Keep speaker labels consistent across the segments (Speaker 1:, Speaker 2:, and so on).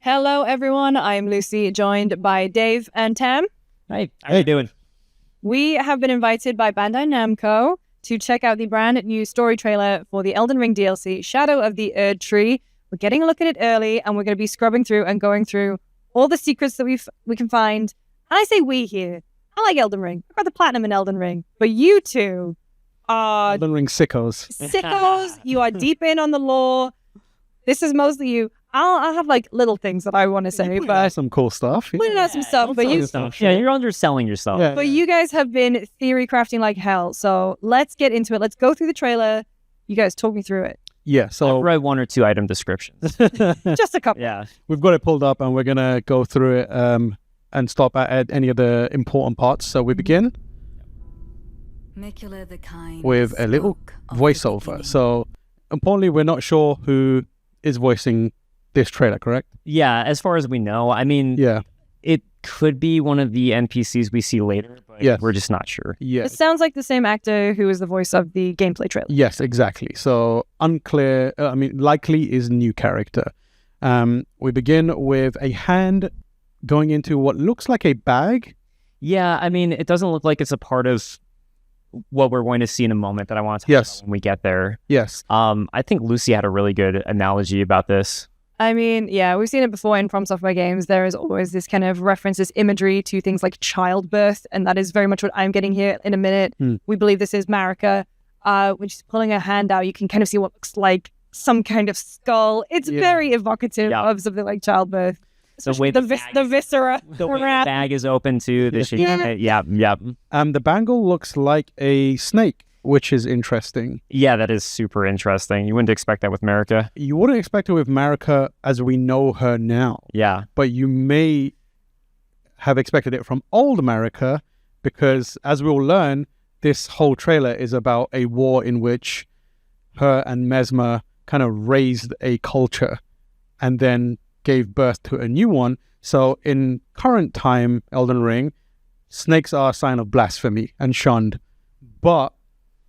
Speaker 1: Hello, everyone. I'm Lucy, joined by Dave and Tam.
Speaker 2: Hey, how you doing?
Speaker 1: We have been invited by Bandai Namco to check out the brand new story trailer for the Elden Ring DLC, Shadow of the Erdtree. We're getting a look at it early, and we're going to be scrubbing through and going through all the secrets that we can find. And I say we here. I like Elden Ring. I've got the platinum in Elden Ring. But you two are...
Speaker 3: Elden Ring sickos.
Speaker 1: Sickos. You are deep in on the lore. This is mostly you. I'll have like little things that I want to say, but
Speaker 3: some cool stuff.
Speaker 1: putting out some stuff. But you,
Speaker 2: you're underselling yourself.
Speaker 3: Yeah.
Speaker 1: but you guys have been theory crafting like hell. So let's get into it. Let's go through the trailer. You guys talk me through it.
Speaker 3: Yeah, so
Speaker 2: I've read 1 or 2 item descriptions.
Speaker 1: Just a couple.
Speaker 2: Yeah.
Speaker 3: we've got it pulled up and we're gonna go through it and stop at any of the important parts. So we begin
Speaker 4: Miquella the kind
Speaker 3: with a little voiceover. So importantly, we're not sure who is voicing this trailer, correct?
Speaker 2: Yeah, as far as we know. I mean,
Speaker 3: Yeah.
Speaker 2: it could be one of the NPCs we see later, but
Speaker 3: Yes.
Speaker 2: we're just not sure.
Speaker 3: Yeah.
Speaker 1: It sounds like the same actor who was the voice of the gameplay trailer.
Speaker 3: Yes, exactly. So unclear, likely is new character. We begin with a hand going into what looks like a bag.
Speaker 2: Yeah, I mean, it doesn't look like it's a part of what we're going to see in a moment that I want to talk
Speaker 3: Yes.
Speaker 2: about when we get there.
Speaker 3: Yes.
Speaker 2: I think Lucy had a really good analogy about this.
Speaker 1: I mean, yeah, we've seen it before in FromSoftware games. There is always this kind of reference, this imagery to things like childbirth, and that is very much what I'm getting here in a minute. We believe this is Marika. When she's pulling her hand out, you can kind of see what looks like some kind of skull. It's very evocative of something like childbirth.
Speaker 2: The way
Speaker 1: The
Speaker 2: bag-
Speaker 1: viscera.
Speaker 2: The way the bag is open too. Yeah.
Speaker 3: The bangle looks like a snake, which is interesting.
Speaker 2: Yeah, that is super interesting. You wouldn't expect that with Marika.
Speaker 3: You wouldn't expect it with Marika as we know her now,
Speaker 2: Yeah.
Speaker 3: but you may have expected it from old Marika because, as we'll learn, this whole trailer is about a war in which her and Messmer kind of raised a culture and then gave birth to a new one. So in current time, Elden Ring, snakes are a sign of blasphemy and shunned. But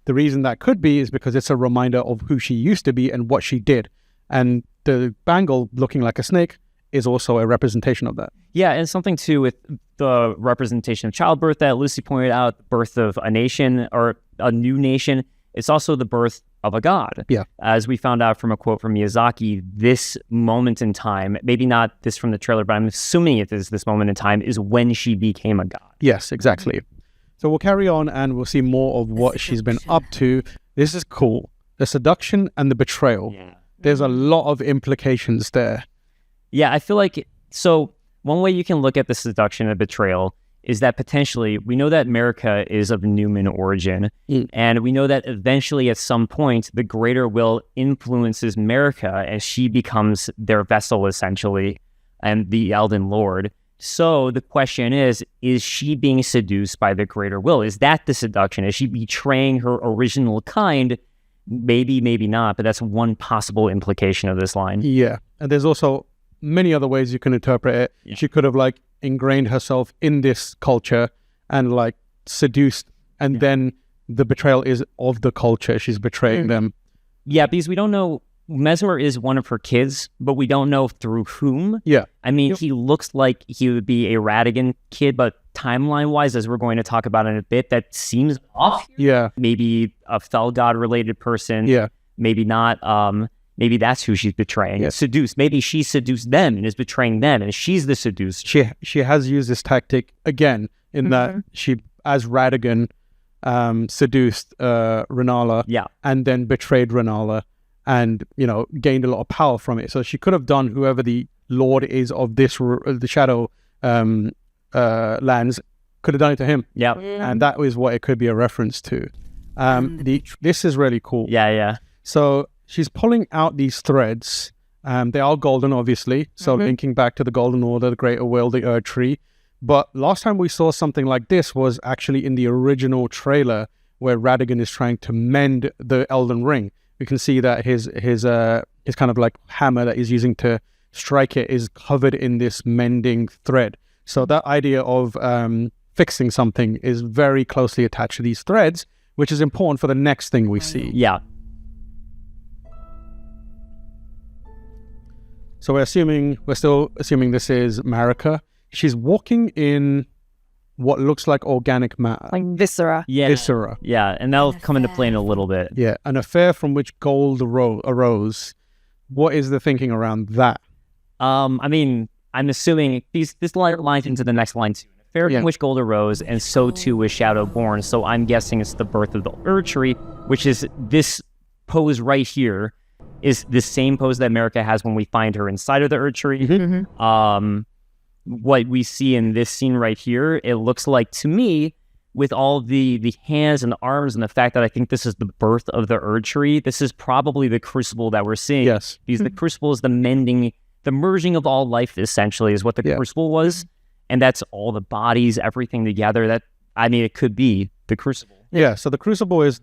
Speaker 3: the reason that could be is because it's a reminder of who she used to be and what she did. And the bangle looking like a snake is also a representation of that.
Speaker 2: Yeah, and something too with the representation of childbirth that Lucy pointed out, the birth of a nation or a new nation. It's also the birth of a god.
Speaker 3: Yeah.
Speaker 2: As we found out from a quote from Miyazaki, this moment in time, maybe not this from the trailer, but I'm assuming it is this moment in time, is when she became a god.
Speaker 3: Yes, exactly. So we'll carry on and we'll see more of what she's been up to. This is cool. The seduction and the betrayal.
Speaker 2: Yeah.
Speaker 3: There's a lot of implications there.
Speaker 2: Yeah, I feel like, so one way you can look at the seduction and betrayal is that potentially, we know that Marika is of Newman origin, and we know that eventually at some point, the greater will influences Marika as she becomes their vessel essentially, and the Elden Lord. So the question is she being seduced by the greater will? Is that the seduction? Is she betraying her original kind? Maybe, maybe not, but that's one possible implication of this line.
Speaker 3: Yeah. And there's also many other ways you can interpret it.
Speaker 2: Yeah.
Speaker 3: She could have like ingrained herself in this culture and like seduced, and then the betrayal is of the culture. She's betraying them.
Speaker 2: Yeah, because we don't know, Messmer is one of her kids, but we don't know through whom.
Speaker 3: Yeah.
Speaker 2: I mean, he looks like he would be a Radigan kid, but timeline-wise, as we're going to talk about in a bit, that seems off.
Speaker 3: Yeah.
Speaker 2: Maybe a fell god-related person.
Speaker 3: Yeah.
Speaker 2: Maybe not. Maybe that's who she's betraying.
Speaker 3: Yeah.
Speaker 2: Seduced. Maybe she seduced them and is betraying them, and she's the seduced.
Speaker 3: She has used this tactic again in that she, as Radigan, seduced Renala.
Speaker 2: Yeah.
Speaker 3: And then betrayed Renala and, you know, gained a lot of power from it. So she could have done whoever the lord is of this, the Shadow lands, could have done it to him.
Speaker 2: Yeah.
Speaker 3: And that is what it could be a reference to. This is really cool.
Speaker 2: Yeah.
Speaker 3: So she's pulling out these threads. They are golden, obviously. So linking back to the Golden Order, the Greater Will, the Erdtree. But last time we saw something like this was actually in the original trailer where Radigan is trying to mend the Elden Ring. We can see that his kind of like hammer that he's using to strike it is covered in this mending thread. So that idea of fixing something is very closely attached to these threads, which is important for the next thing we see.
Speaker 2: Yeah.
Speaker 3: So we're still assuming this is Marika. She's walking in what looks like organic matter.
Speaker 1: Like viscera.
Speaker 2: Yeah.
Speaker 3: Viscera.
Speaker 2: Yeah, and that'll come into play in a little bit.
Speaker 3: Yeah, an affair from which gold arose. What is the thinking around that?
Speaker 2: I mean, I'm assuming this line lines into the next line too. An affair from which gold arose, and so too was Shadow born. So I'm guessing it's the birth of the Erdtree, which is this pose right here, is the same pose that Marika has when we find her inside of the Erdtree.
Speaker 1: Mm-hmm.
Speaker 2: What we see in this scene right here, it looks like to me, with all the hands and the arms and the fact that I think this is the birth of the Erdtree, this is probably the crucible that we're seeing.
Speaker 3: Yes.
Speaker 2: Because the crucible is the mending, the merging of all life, essentially, is what the crucible was. And that's all the bodies, everything together. It could be the crucible.
Speaker 3: Yeah, so the crucible is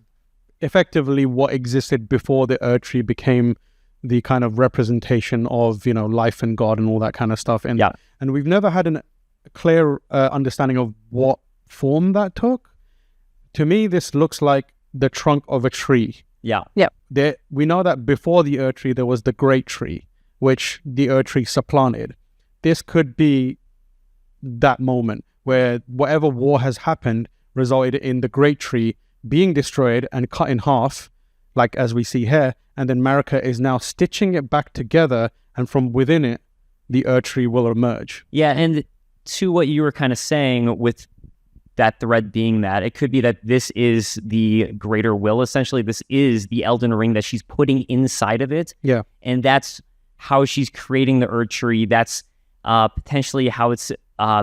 Speaker 3: effectively what existed before the Erdtree became the kind of representation of, life and God and all that kind of stuff. And we've never had a clear understanding of what form that took. To me, this looks like the trunk of a tree.
Speaker 2: Yeah.
Speaker 3: We know that before the Erdtree, there was the Great Tree, which the Erdtree supplanted. This could be that moment where whatever war has happened resulted in the Great Tree being destroyed and cut in half, like as we see here, and then Marika is now stitching it back together, and from within it, the Erdtree will emerge.
Speaker 2: Yeah, and to what you were kind of saying with that thread being that, it could be that this is the greater will, essentially. This is the Elden Ring that she's putting inside of it.
Speaker 3: Yeah.
Speaker 2: And that's how she's creating the Erdtree. That's potentially how it's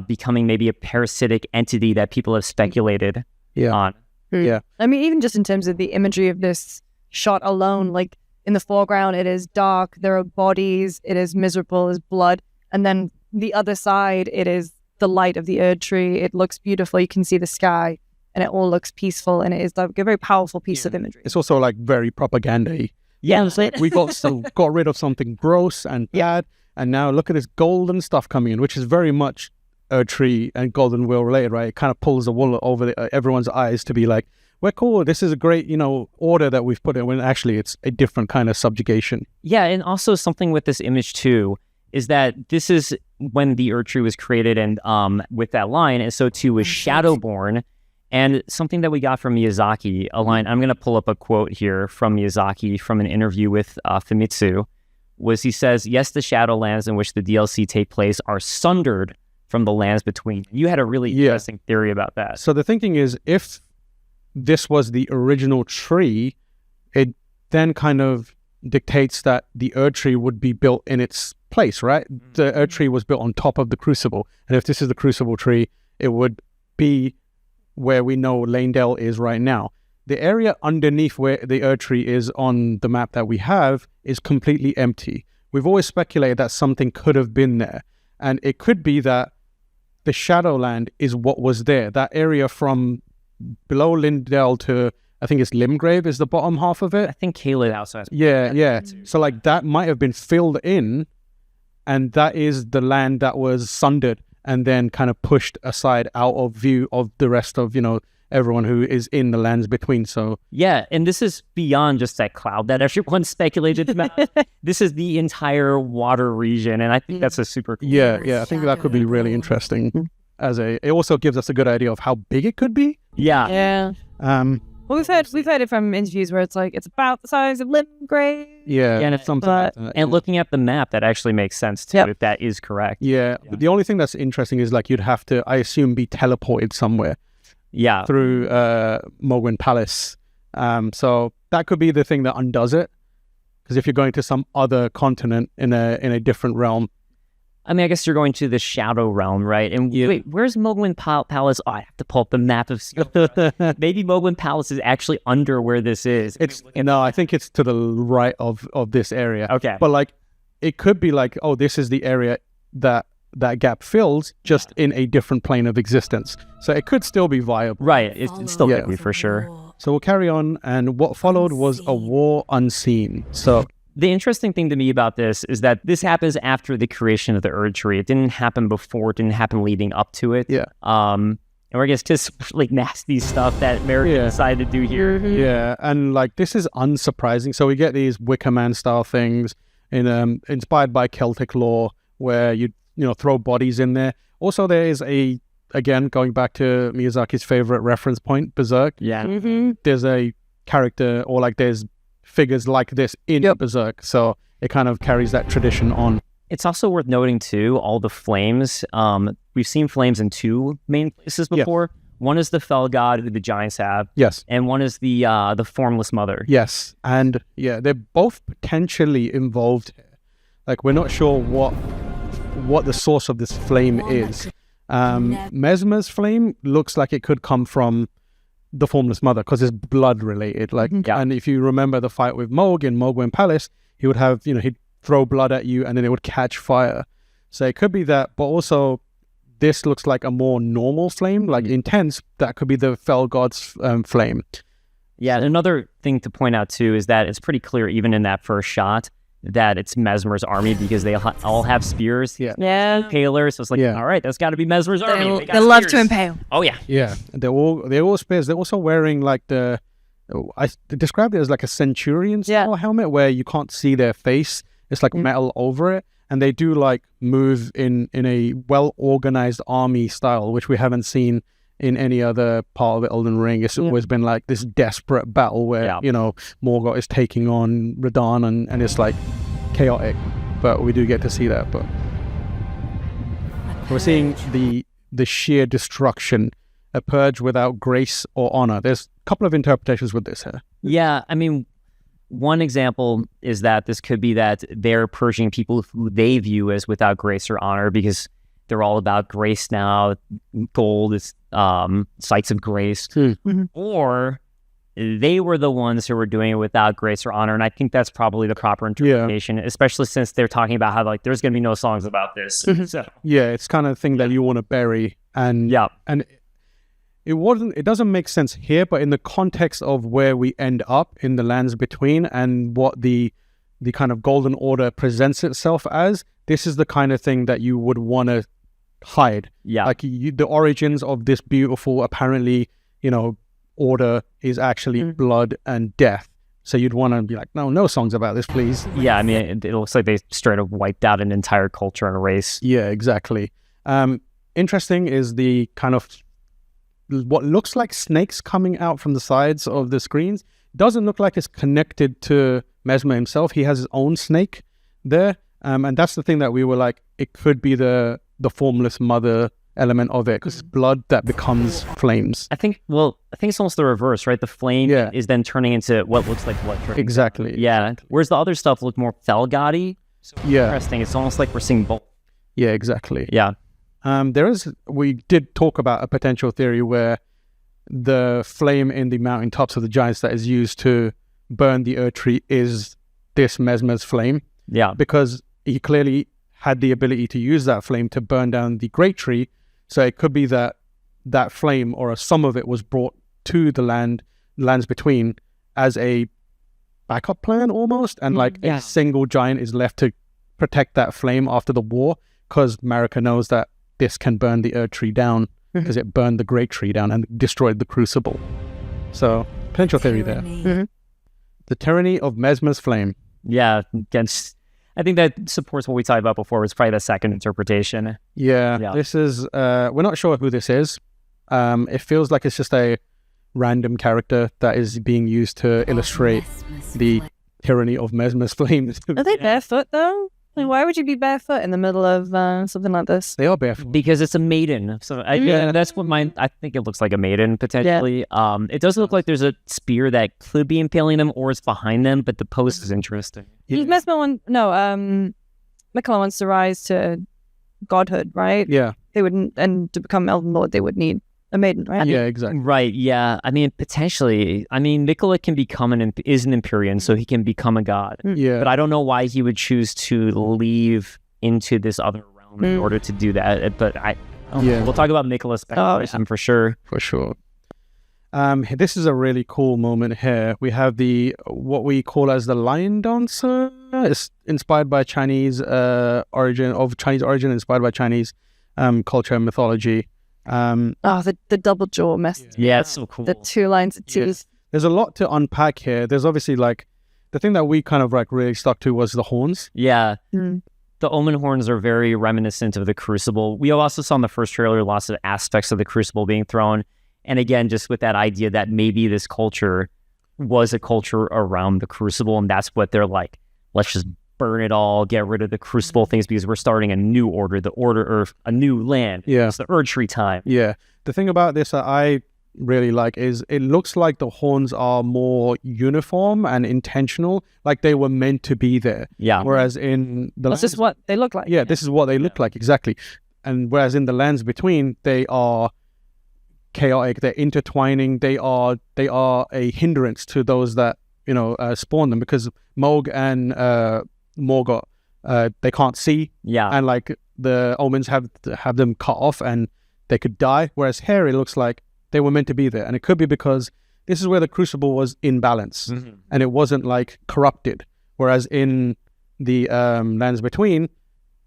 Speaker 2: becoming maybe a parasitic entity that people have speculated on.
Speaker 3: Yeah.
Speaker 1: I mean, even just in terms of the imagery of this shot alone, like in the foreground, it is dark, there are bodies, it is miserable as blood. And then the other side, it is the light of the Erdtree. It looks beautiful. You can see the sky and it all looks peaceful. And it is like a very powerful piece of imagery.
Speaker 3: It's also like very propaganda-y.
Speaker 2: Yeah.
Speaker 3: We got rid of something gross and bad. And now look at this golden stuff coming in, which is very much Erdtree and Golden Will related, right? It kind of pulls the wool over everyone's eyes to be like, we're cool. This is a great, order that we've put in, when actually it's a different kind of subjugation.
Speaker 2: Yeah, and also something with this image too is that this is when the Erdtree was created, and with that line, and so too was Shadowborn. And something that we got from Miyazaki, a line, I'm going to pull up a quote here from Miyazaki from an interview with Famitsu, was he says, yes, the Shadowlands in which the DLC take place are sundered from the lands between. You had a really interesting theory about that.
Speaker 3: So the thinking is, if this was the original tree, it then kind of dictates that the Erdtree would be built in its place, right? The Erdtree was built on top of the crucible. And if this is the crucible tree, it would be where we know Lanedale is right now. The area underneath where the Erdtree is on the map that we have is completely empty. We've always speculated that something could have been there. And it could be that the Shadowland is what was there. That area from below Lindell to, I think it's Limgrave is the bottom half of it.
Speaker 2: I think Caelid also has.
Speaker 3: Yeah. So like that might have been filled in, and that is the land that was sundered and then kind of pushed aside out of view of the rest of, everyone who is in the lands between. So
Speaker 2: yeah, and this is beyond just that cloud that everyone speculated about. This is the entire water region, and I think that's a super cool
Speaker 3: I think that could be really interesting. It also gives us a good idea of how big it could be.
Speaker 1: Yeah. Well, we've heard it from interviews where it's like it's about the size of Limgrave.
Speaker 3: Yeah,
Speaker 2: and
Speaker 3: something like that.
Speaker 2: And looking at the map, that actually makes sense too, if that is correct.
Speaker 3: Yeah. The only thing that's interesting is like you'd have to, I assume, be teleported somewhere.
Speaker 2: Yeah.
Speaker 3: Through Mogwin Palace. So that could be the thing that undoes it. Because if you're going to some other continent in a different realm.
Speaker 2: I mean, I guess you're going to the Shadow Realm, right? And wait, where's Mogwin Palace? Oh, I have to pull up the map of maybe Mogwin Palace is actually under where this is.
Speaker 3: I think it's to the right of this area.
Speaker 2: Okay.
Speaker 3: But like, it could be like, oh, this is the area that gap fills, just in a different plane of existence. So it could still be viable.
Speaker 2: Right. It still could be for sure.
Speaker 3: So we'll carry on. And what followed was a war unseen. So
Speaker 2: the interesting thing to me about this is that this happens after the creation of the Erdtree. It didn't happen before. It didn't happen leading up to it.
Speaker 3: Yeah.
Speaker 2: And I guess just like nasty stuff that Marika decided to do here.
Speaker 3: Yeah. And like, this is unsurprising. So we get these Wicker Man style things. inspired by Celtic lore, where you throw bodies in there. Also, there is again going back to Miyazaki's favorite reference point, Berserk.
Speaker 2: Yeah.
Speaker 1: Mm-hmm.
Speaker 3: There's a character, or like there's figures like this in Berserk, so it kind of carries that tradition on.
Speaker 2: It's also worth noting too, all the flames. We've seen flames in two main places before. Yeah. One is the fell god who the giants have.
Speaker 3: Yes.
Speaker 2: And one is the formless mother.
Speaker 3: Yes. And yeah, they're both potentially involved here. Like, we're not sure what the source of this flame is. Messmer's flame looks like it could come from the formless mother because it's blood related. Like, and if you remember the fight with Mohg in Mohgwyn Palace, he would have, he'd throw blood at you and then it would catch fire. So it could be that, but also this looks like a more normal flame, like intense. That could be the fell god's flame.
Speaker 2: Yeah, another thing to point out too is that it's pretty clear even in that first shot that it's Messmer's army because they all have spears.
Speaker 1: Yeah.
Speaker 2: Impaler, so it's like, all right, that's got to be Messmer's army.
Speaker 1: They love to impale.
Speaker 2: Oh yeah.
Speaker 3: Yeah, they're all spears. They're also wearing like I described it as like a centurion style helmet where you can't see their face. It's like metal over it. And they do like move in a well-organized army style, which we haven't seen in any other part of Elden Ring. It's always been like this desperate battle where, Morgoth is taking on Radahn and it's like chaotic. But we do get to see that. But we're seeing the sheer destruction, a purge without grace or honor. There's a couple of interpretations with this here.
Speaker 2: Yeah, I mean, one example is that this could be that they're purging people who they view as without grace or honor because they're all about grace now. Gold is sites of grace. Or they were the ones who were doing it without grace or honor. And I think that's probably the proper interpretation, especially since they're talking about how like there's going to be no songs about this. So.
Speaker 3: Yeah, it's kind of thing that you want to bury. And it doesn't make sense here, but in the context of where we end up in the lands between and what the kind of Golden Order presents itself as, this is the kind of thing that you would want to hide. Yeah. Like the origins of this beautiful, apparently, order is actually blood and death. So you'd want to be like, no songs about this, please.
Speaker 2: Yeah, I mean, it looks like they straight up wiped out an entire culture and race.
Speaker 3: Yeah, exactly. Interesting is the kind of what looks like snakes coming out from the sides of the screens. Doesn't look like it's connected to Messmer himself. He has his own snake there. And that's the thing that we were like, it could be the formless mother element of it because it's blood that becomes flames.
Speaker 2: I think it's almost the reverse, right? The flame is then turning into what looks like blood.
Speaker 3: Exactly.
Speaker 2: Yeah. Whereas the other stuff look more fell-gaudy. So interesting. It's almost like we're seeing both.
Speaker 3: Yeah, exactly.
Speaker 2: Yeah.
Speaker 3: We did talk about a potential theory where the flame in the mountaintops of the giants that is used to burn the Erdtree is this Messmer's flame. Yeah. Because he clearly had the ability to use that flame to burn down the great tree. So it could be that flame or some of it was brought to the lands between as a backup plan almost. And a single giant is left to protect that flame after the war because Marika knows that this can burn the Erdtree down because it burned the great tree down and destroyed the crucible. So, potential theory there. The tyranny of Messmer's flame.
Speaker 2: Yeah, I think that supports what we talked about before. It's probably the second interpretation.
Speaker 3: Yeah. This is, we're not sure who this is. It feels like it's just a random character that is being used to illustrate the tyranny of Messmer's flame.
Speaker 1: Are they barefoot though? Like, why would you be barefoot in the middle of something like this?
Speaker 3: They are barefoot.
Speaker 2: Because it's a maiden. So that's what I think it looks like a maiden, potentially. Yeah. It does look like there's a spear that could be impaling them or is behind them, but the pose is interesting.
Speaker 1: Miquella wants to rise to godhood, right?
Speaker 3: Yeah.
Speaker 1: They wouldn't, and to become Elden Lord, they would need a maiden, right?
Speaker 3: Yeah, exactly.
Speaker 2: Right, yeah. I mean, potentially. I mean, Miquella can become is an Empyrean, so he can become a god.
Speaker 3: Yeah.
Speaker 2: But I don't know why he would choose to leave into this other realm in order to do that. But we'll talk about Miquella's speculation for sure.
Speaker 3: For sure. This is a really cool moment here. We have what we call as the lion dancer. It's inspired by Chinese origin, inspired by Chinese culture and mythology.
Speaker 1: The double jaw mess.
Speaker 2: Yeah, it's so cool.
Speaker 1: The two lines of teeth.
Speaker 3: There's a lot to unpack here. There's obviously the thing that we kind of like really stuck to was the horns.
Speaker 2: Yeah. The Omen horns are very reminiscent of the Crucible. We also saw in the first trailer lots of aspects of the Crucible being thrown. And again, just with that idea that maybe this culture was a culture around the Crucible, and that's what they're like, let's just burn it all, get rid of the Crucible things because we're starting a new order, or a new land.
Speaker 3: Yeah.
Speaker 2: It's the Erdtree time.
Speaker 3: Yeah. The thing about this that I really like is it looks like the horns are more uniform and intentional, like they were meant to be there.
Speaker 2: Yeah.
Speaker 3: Whereas in the
Speaker 1: This is what they look like.
Speaker 3: yeah, this is what they look like, exactly. And whereas in the lands between, they are chaotic, they're intertwining, they are a hindrance to those that, you know, spawn them, because Moog and Morgoth, they can't see,
Speaker 2: Yeah.
Speaker 3: and like the omens have them cut off and they could die. Whereas here it looks like they were meant to be there, and it could be because this is where the Crucible was in balance and it wasn't like corrupted. Whereas in the lands between,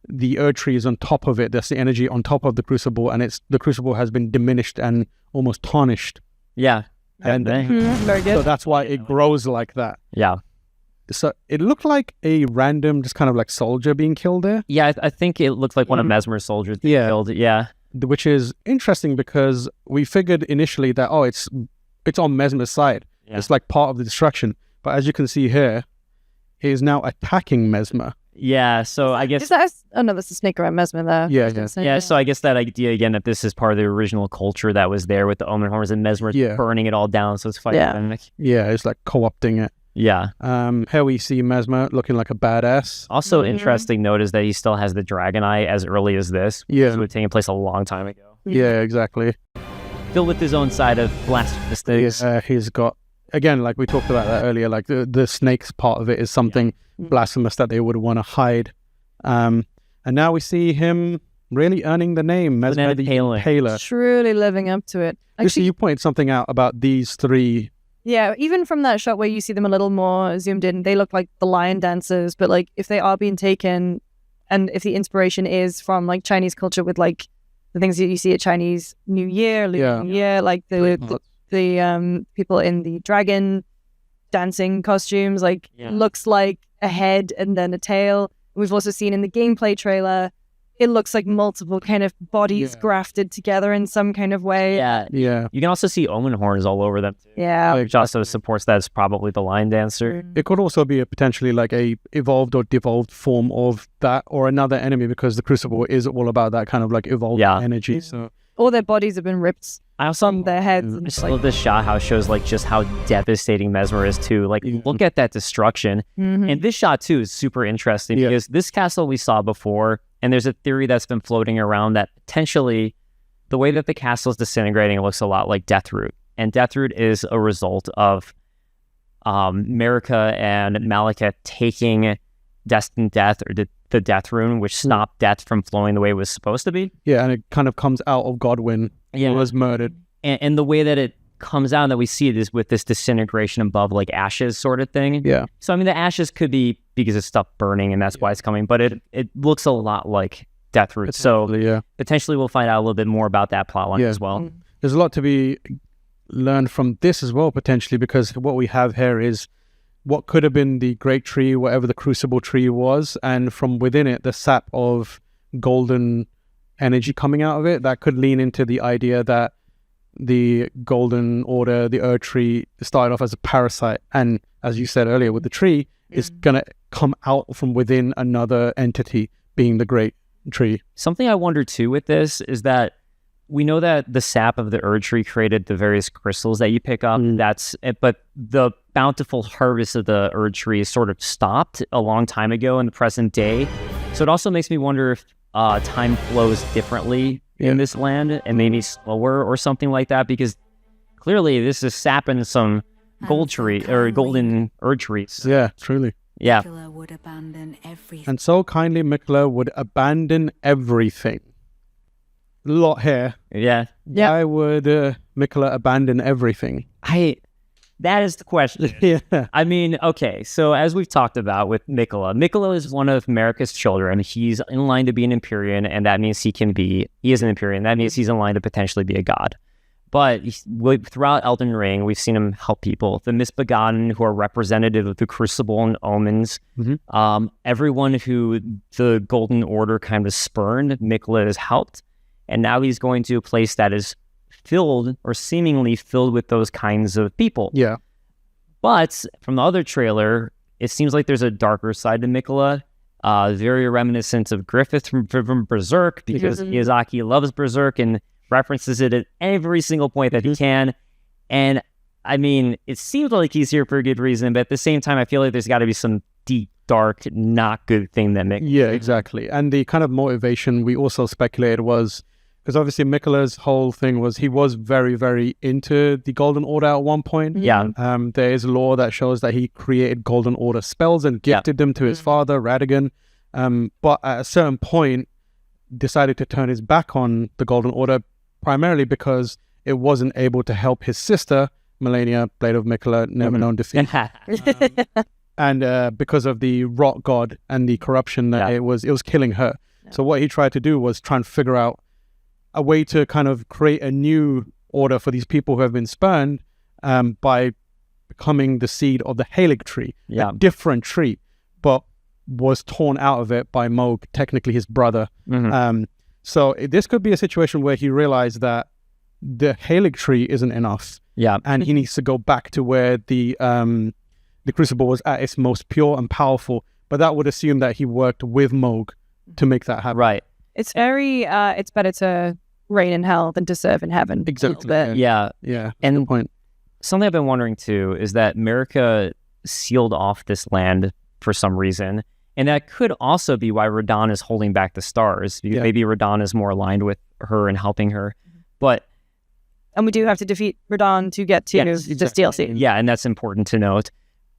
Speaker 3: the Erdtree is on top of it. That's the energy on top of the Crucible, and the Crucible has been diminished and almost tarnished.
Speaker 2: Yeah.
Speaker 3: And
Speaker 1: Very good.
Speaker 3: so that's why it grows like that.
Speaker 2: Yeah.
Speaker 3: So it looked like a random, just kind of like soldier being killed there.
Speaker 2: Yeah, I think it looked like one of Messmer's soldiers being killed. Yeah.
Speaker 3: Which is interesting because we figured initially that, oh, it's on Messmer's side.
Speaker 2: Yeah.
Speaker 3: It's like part of the destruction. But as you can see here, he is now attacking Messmer.
Speaker 2: Yeah, so I guess...
Speaker 1: Is that no, that's a snake around Messmer there.
Speaker 3: Yeah.
Speaker 2: So I guess that idea again that this is part of the original culture that was there with the Omen horns and Messmer burning it all down, so it's fighting them.
Speaker 3: Yeah, it's like co-opting it.
Speaker 2: Yeah.
Speaker 3: Here we see Messmer looking like a badass.
Speaker 2: Also interesting note is that he still has the dragon eye as early as this.
Speaker 3: Yeah.
Speaker 2: Which would have taken place a long time ago.
Speaker 3: Yeah, exactly.
Speaker 2: Still with his own side of blasphemous things.
Speaker 3: He's got, again, like we talked about that earlier, like the snakes part of it is something blasphemous that they would want to hide. And now we see him really earning the name, Messmer the Impaler.
Speaker 1: Truly living up to it.
Speaker 3: Actually, you pointed something out about these three.
Speaker 1: Yeah, even from that shot where you see them a little more zoomed in, they look like the lion dancers, but like if they are being taken, and if the inspiration is from like Chinese culture with like the things that you see at Chinese New Year, Lunar New Year, like the people in the dragon dancing costumes, like looks like a head and then a tail. We've also seen in the gameplay trailer, it looks like multiple kind of bodies grafted together in some kind of way.
Speaker 2: Yeah. You can also see Omen horns all over them too.
Speaker 1: Yeah.
Speaker 2: Which also supports that it's probably the lion dancer.
Speaker 3: It could also be a potentially like a evolved or devolved form of that or another enemy, because the Crucible is all about that kind of like evolved energy. So
Speaker 1: all their bodies have been ripped
Speaker 2: I also
Speaker 1: from their heads.
Speaker 2: I just love this shot how it shows like just how devastating Messmer is too. Like look at that destruction. And this shot too is super interesting because this castle we saw before, and there's a theory that's been floating around that potentially the way that the castle is disintegrating looks a lot like Deathroot. And Deathroot is a result of Marika and Malika taking Destined Death, or the Death Rune, which stopped death from flowing the way it was supposed to be.
Speaker 3: Yeah, and it kind of comes out of Godwyn, who was murdered.
Speaker 2: And the way that it comes out and that we see it is with this disintegration above like ashes sort of thing.
Speaker 3: Yeah.
Speaker 2: So I mean the ashes could be because it's stuff burning and that's why it's coming, but it looks a lot like Deathroot. So potentially we'll find out a little bit more about that plotline as well.
Speaker 3: There's a lot to be learned from this as well, potentially, because what we have here is what could have been the great tree, whatever the Crucible tree was, and from within it, the sap of golden energy coming out of it, that could lean into the idea that the Golden Order, the Erdtree, started off as a parasite, and as you said earlier with the tree, it's gonna come out from within another entity, being the great tree.
Speaker 2: Something I wonder too with this is that we know that the sap of the Erdtree created the various crystals that you pick up. That's it, but the bountiful harvest of the Erdtree is sort of stopped a long time ago in the present day. So it also makes me wonder if time flows differently in this land and maybe slower or something like that, because clearly this is sapping some gold tree or golden Erdtrees.
Speaker 3: Yeah, truly.
Speaker 2: Yeah.
Speaker 4: Would abandon everything.
Speaker 3: And so kindly Miquella would abandon everything. A lot here.
Speaker 2: Yeah.
Speaker 3: Why would Miquella abandon everything?
Speaker 2: That is the question. I mean, okay, so as we've talked about with Miquella is one of Marika's children. He's in line to be an Empyrean, and that means he is an Empyrean. That means he's in line to potentially be a god. But throughout Elden Ring, we've seen him help people. The misbegotten, who are representative of the Crucible and Omens. Everyone who the Golden Order kind of spurned, Miquella has helped. And now he's going to a place that is filled, or seemingly filled, with those kinds of people.
Speaker 3: Yeah.
Speaker 2: But from the other trailer, it seems like there's a darker side to Miquella. Very reminiscent of Griffith from Berserk, because Miyazaki loves Berserk and references it at every single point that he can. And I mean, it seems like he's here for a good reason, but at the same time, I feel like there's got to be some deep, dark, not good thing that makes.
Speaker 3: Yeah, exactly. And the kind of motivation we also speculated was, because obviously Miquella's whole thing was he was very, very into the Golden Order at one point.
Speaker 2: Yeah.
Speaker 3: There is lore that shows that he created Golden Order spells and gifted them to his father, Radagon. But at a certain point, decided to turn his back on the Golden Order, primarily because it wasn't able to help his sister, Melania, Blade of Miquella, never known defeat. And because of the rot god and the corruption that it was killing her. So what he tried to do was try and figure out a way to kind of create a new order for these people who have been spurned by becoming the seed of the Halig tree, a different tree, but was torn out of it by Moog, technically his brother. So this could be a situation where he realized that the Halig tree isn't enough, and he needs to go back to where the Crucible was at its most pure and powerful. But that would assume that he worked with Moog to make that happen.
Speaker 2: Right.
Speaker 1: It's very, it's better to reign in hell than to serve in heaven.
Speaker 3: Exactly.
Speaker 2: Yeah.
Speaker 3: And the point.
Speaker 2: Something I've been wondering too is that America sealed off this land for some reason. And that could also be why Radahn is holding back the stars. Because maybe Radahn is more aligned with her and helping her.
Speaker 1: And we do have to defeat Radahn to get to this DLC.
Speaker 2: Yeah, and that's important to note.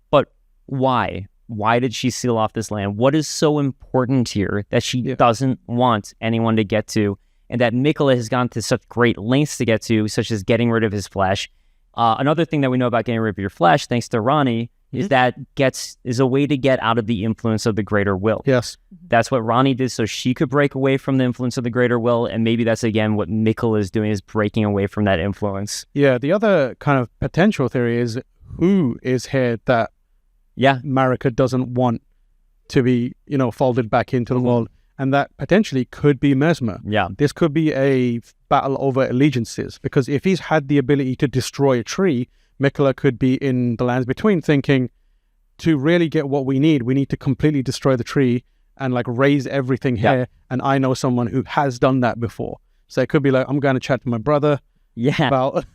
Speaker 2: But why? Why did she seal off this land? What is so important here that she doesn't want anyone to get to, and that Miquella has gone to such great lengths to get to, such as getting rid of his flesh? Another thing that we know about getting rid of your flesh, thanks to Ranni, is that is a way to get out of the influence of the greater will.
Speaker 3: Yes.
Speaker 2: That's what Ranni did, so she could break away from the influence of the greater will, and maybe that's, again, what Miquella is doing, is breaking away from that influence.
Speaker 3: Yeah, the other kind of potential theory is, who is here that Marika doesn't want to be, folded back into the world, and that potentially could be Messmer.
Speaker 2: Yeah.
Speaker 3: This could be a battle over allegiances, because if he's had the ability to destroy a tree, Miquella could be in the lands between thinking, to really get what we need to completely destroy the tree and raise everything here. And I know someone who has done that before. So it could be I'm going to chat to my brother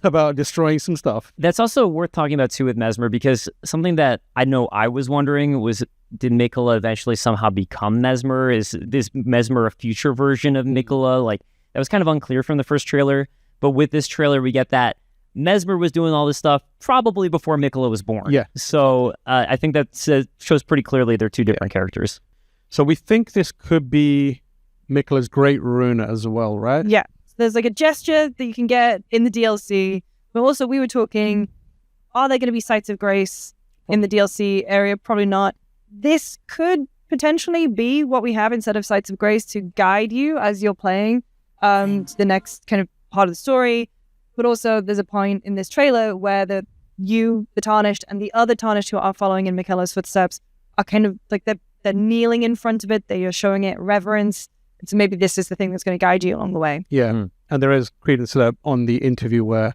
Speaker 3: about destroying some stuff.
Speaker 2: That's also worth talking about too with Messmer, because something that I know I was wondering was, did Miquella eventually somehow become Messmer? Is this Messmer a future version of Miquella? That was kind of unclear from the first trailer, but with this trailer we get that Messmer was doing all this stuff probably before Miquella was born.
Speaker 3: Yeah.
Speaker 2: So I think that shows pretty clearly they're two different characters.
Speaker 3: So we think this could be Miquella's great Rune as well, right?
Speaker 1: Yeah. There's a gesture that you can get in the DLC, but also we were talking, are there going to be sites of grace in the DLC area? Probably not. This could potentially be what we have instead of sites of grace to guide you as you're playing to the next kind of part of the story. But also there's a point in this trailer where the Tarnished, and the other Tarnished who are following in Miquella's footsteps are kind of they're kneeling in front of it. They are showing it reverence. So maybe this is the thing that's going to guide you along the way.
Speaker 3: Yeah. And there is credence to that on the interview where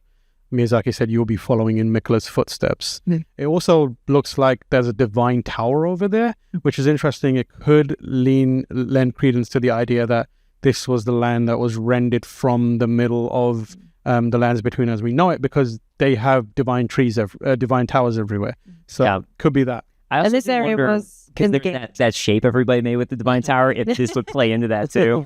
Speaker 3: Miyazaki said you'll be following in Miquella's footsteps. It also looks like there's a divine tower over there, which is interesting. It could lend credence to the idea that this was the land that was rended from the middle of the lands between as we know it, because they have divine towers everywhere. So could be that.
Speaker 1: And this area was in the game.
Speaker 2: That shape everybody made with the divine tower, if this would play into that too.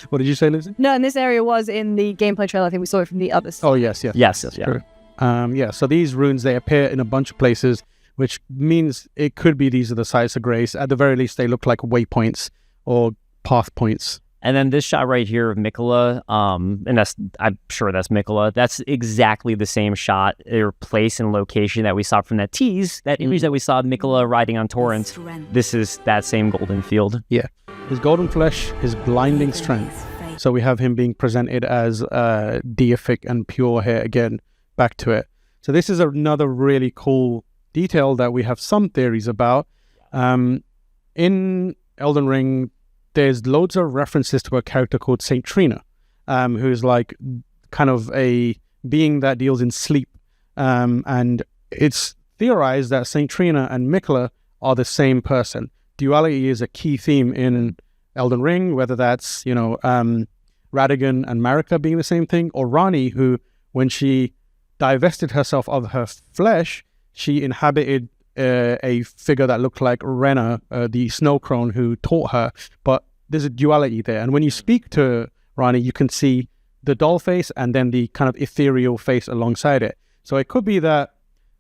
Speaker 3: What did you say, Lizzie?
Speaker 1: No, and this area was in the gameplay trailer. I think we saw it from the others.
Speaker 3: Oh, yes.
Speaker 2: True.
Speaker 3: So these runes, they appear in a bunch of places, which means it could be these are the sites of grace. At the very least, they look like waypoints or path points.
Speaker 2: And then this shot right here of Miquella, and I'm sure that's Miquella. That's exactly the same shot, or place and location that we saw from that tease, that image that we saw of Miquella riding on Torrent. This is that same golden field.
Speaker 3: Yeah. His golden flesh, his blinding strength. So we have him being presented as deific and pure here again, back to it. So this is another really cool detail that we have some theories about. In Elden Ring, there's loads of references to a character called Saint Trina, who's like kind of a being that deals in sleep. And it's theorized that Saint Trina and Miquella are the same person. Duality is a key theme in Elden Ring, whether that's, Radagon and Marika being the same thing, or Ranni, who, when she divested herself of her flesh, she inhabited a figure that looked like Rena, the snow crone who taught her. But there's a duality there. And when you speak to Ranni, you can see the doll face and then the kind of ethereal face alongside it. So it could be that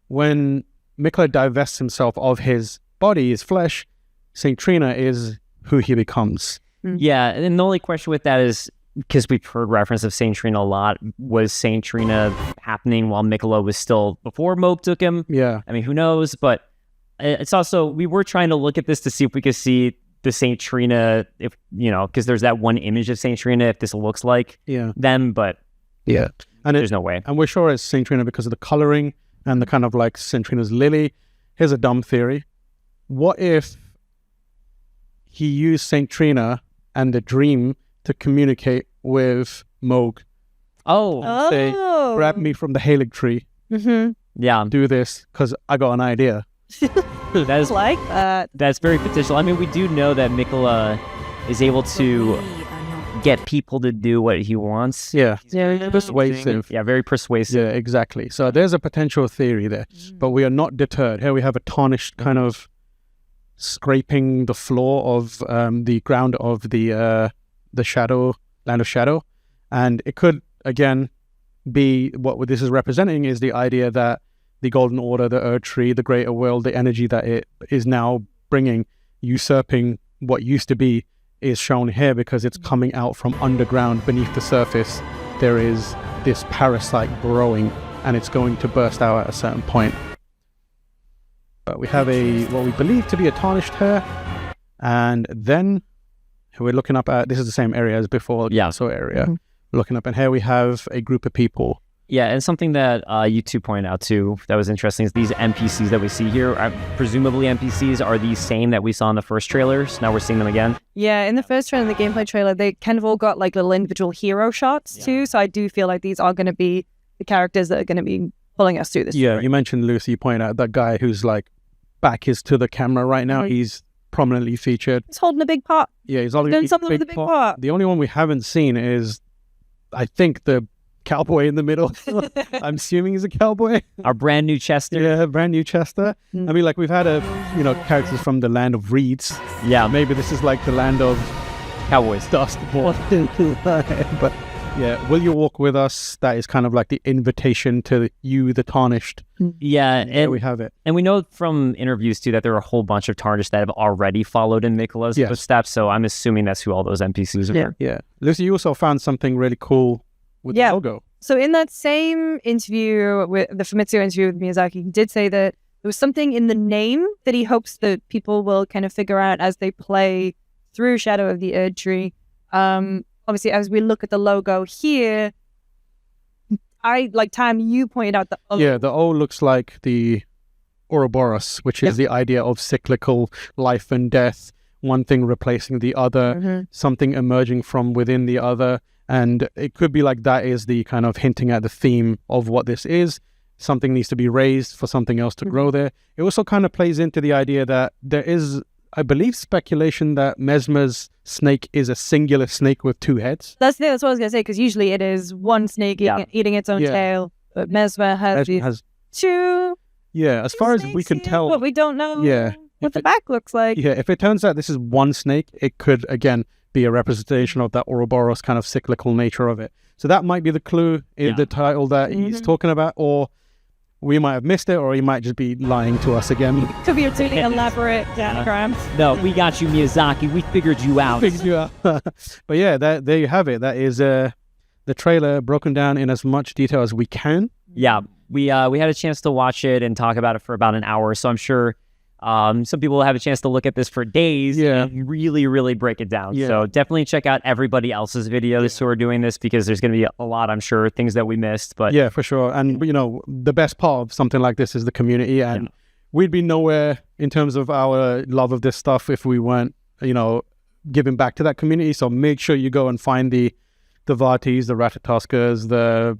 Speaker 3: when Miquella divests himself of his body, his flesh, Saint Trina is who he becomes.
Speaker 2: Yeah, and the only question with that is, because we've heard reference of Saint Trina a lot, was Saint Trina happening while Miquella was still, before Moog took him?
Speaker 3: Yeah.
Speaker 2: I mean, who knows? But it's also, we were trying to look at this to see if we could see the Saint Trina, if, because there's that one image of Saint Trina, if this looks like them, but
Speaker 3: yeah, and
Speaker 2: there's no way.
Speaker 3: And we're sure it's Saint Trina because of the coloring and the kind of like Saint Trina's lily. Here's a dumb theory. What if he used Saint Trina and the dream to communicate with Moog? Say, grab me from the Halig tree.
Speaker 2: Yeah.
Speaker 3: Do this because I got an idea.
Speaker 2: That is
Speaker 1: like that.
Speaker 2: That's very potential. I mean, we do know that Miquella is able to get people to do what he wants.
Speaker 3: Yeah. Persuasive.
Speaker 2: Yeah, very persuasive.
Speaker 3: Yeah, exactly. So there's a potential theory there, but we are not deterred. Here we have a tarnished kind of scraping the floor of the ground of the shadow, land of shadow, and it could again be what this is representing is the idea that the Golden Order, the Erdtree, the greater world, the energy that it is now bringing, usurping what used to be, is shown here because it's coming out from underground beneath the surface. There is this parasite growing and it's going to burst out at a certain point. But we have what we believe to be a tarnished hair, and then we're looking up at, this is the same area as before, the castle area. Looking up, and here we have a group of people.
Speaker 2: Yeah, and something that you two pointed out too that was interesting is these NPCs that we see here. Presumably NPCs are the same that we saw in the first trailers. Now we're seeing them again.
Speaker 1: Yeah, in the first trailer, the gameplay trailer, they kind of all got like little individual hero shots too. So I do feel like these are going to be the characters that are going to be pulling us through this.
Speaker 3: Yeah,
Speaker 1: story.
Speaker 3: you mentioned, Lucy, you pointed out that guy who's like back is to the camera right now. He's prominently featured.
Speaker 1: He's holding a big pot.
Speaker 3: Yeah, he's
Speaker 1: doing something with a big pot.
Speaker 3: The only one we haven't seen is, I think, the cowboy in the middle. I'm assuming he's a cowboy.
Speaker 2: Our brand new Chester.
Speaker 3: Yeah, brand new Chester. I mean, like, we've had characters from the land of reeds.
Speaker 2: Yeah.
Speaker 3: Maybe this is like the land of
Speaker 2: cowboys.
Speaker 3: Dust. But yeah, will you walk with us? That is kind of like the invitation to you, the tarnished.
Speaker 2: Yeah, and
Speaker 3: there we have it.
Speaker 2: And we know from interviews too that there are a whole bunch of tarnished that have already followed in Miquella's footsteps. So I'm assuming that's who all those NPCs are.
Speaker 3: Yeah. Lucy, you also found something really cool with the logo.
Speaker 1: So in that same interview, with the Famitsu interview with Miyazaki, he did say that there was something in the name that he hopes that people will kind of figure out as they play through Shadow of the Erdtree. Obviously, as we look at the logo here, Tam, you pointed out the O.
Speaker 3: Yeah, the O looks like the Ouroboros, which is the idea of cyclical life and death, one thing replacing the other, something emerging from within the other. And it could be like that is the kind of hinting at the theme of what this is. Something needs to be raised for something else to grow there. It also kind of plays into the idea that there is, I believe, speculation that Messmer's snake is a singular snake with two heads.
Speaker 1: That's what I was going to say, because usually it is one snake eating its own tail, but Messmer has two.
Speaker 3: Yeah, as far as we can tell.
Speaker 1: But we don't know what the back looks like.
Speaker 3: Yeah, if it turns out this is one snake, it could, again, be a representation of that Ouroboros kind of cyclical nature of it. So that might be the clue in the title that he's talking about, or we might have missed it, or he might just be lying to us again.
Speaker 1: Could be a really elaborate diagram.
Speaker 2: No, we got you, Miyazaki. We figured you out.
Speaker 3: But yeah, there you have it. That is the trailer broken down in as much detail as we can.
Speaker 2: Yeah, we had a chance to watch it and talk about it for about an hour, so I'm sure Some people will have a chance to look at this for days and really, really break it down. So definitely check out everybody else's videos who are doing this, because there's going to be a lot, I'm sure, things that we missed. But
Speaker 3: yeah, for sure. And the best part of something like this is the community, and we'd be nowhere in terms of our love of this stuff if we weren't, giving back to that community. So make sure you go and find the Vartis, the Ratatoskers, the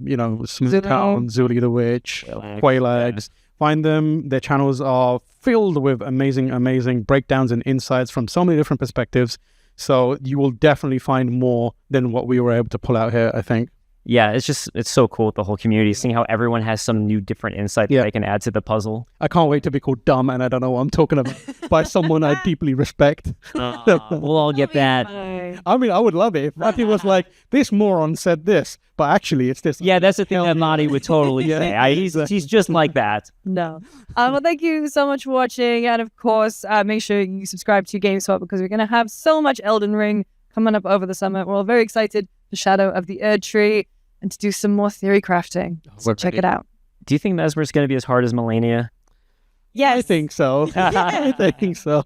Speaker 3: Smoothtown, Zuli the Witch, Quailags. Find them. Their channels are filled with amazing breakdowns and insights from so many different perspectives. So you will definitely find more than what we were able to pull out here, I think.
Speaker 2: Yeah, it's so cool with the whole community, seeing how everyone has some new different insight that they can add to the puzzle.
Speaker 3: I can't wait to be called dumb and I don't know what I'm talking about by someone I deeply respect.
Speaker 2: We'll all get that.
Speaker 3: I mean, I would love it if Marty was like, this moron said this, but actually it's this.
Speaker 2: Yeah, that's the thing that Marty would totally say. He's just like that.
Speaker 1: No. Well, thank you so much for watching. And of course, make sure you subscribe to GameSpot, because we're going to have so much Elden Ring coming up over the summer. We're all very excited for Shadow of the Erdtree and to do some more theory crafting. So check it out.
Speaker 2: Do you think Messmer is going to be as hard as Melania?
Speaker 1: Yes.
Speaker 3: I think so. I think so.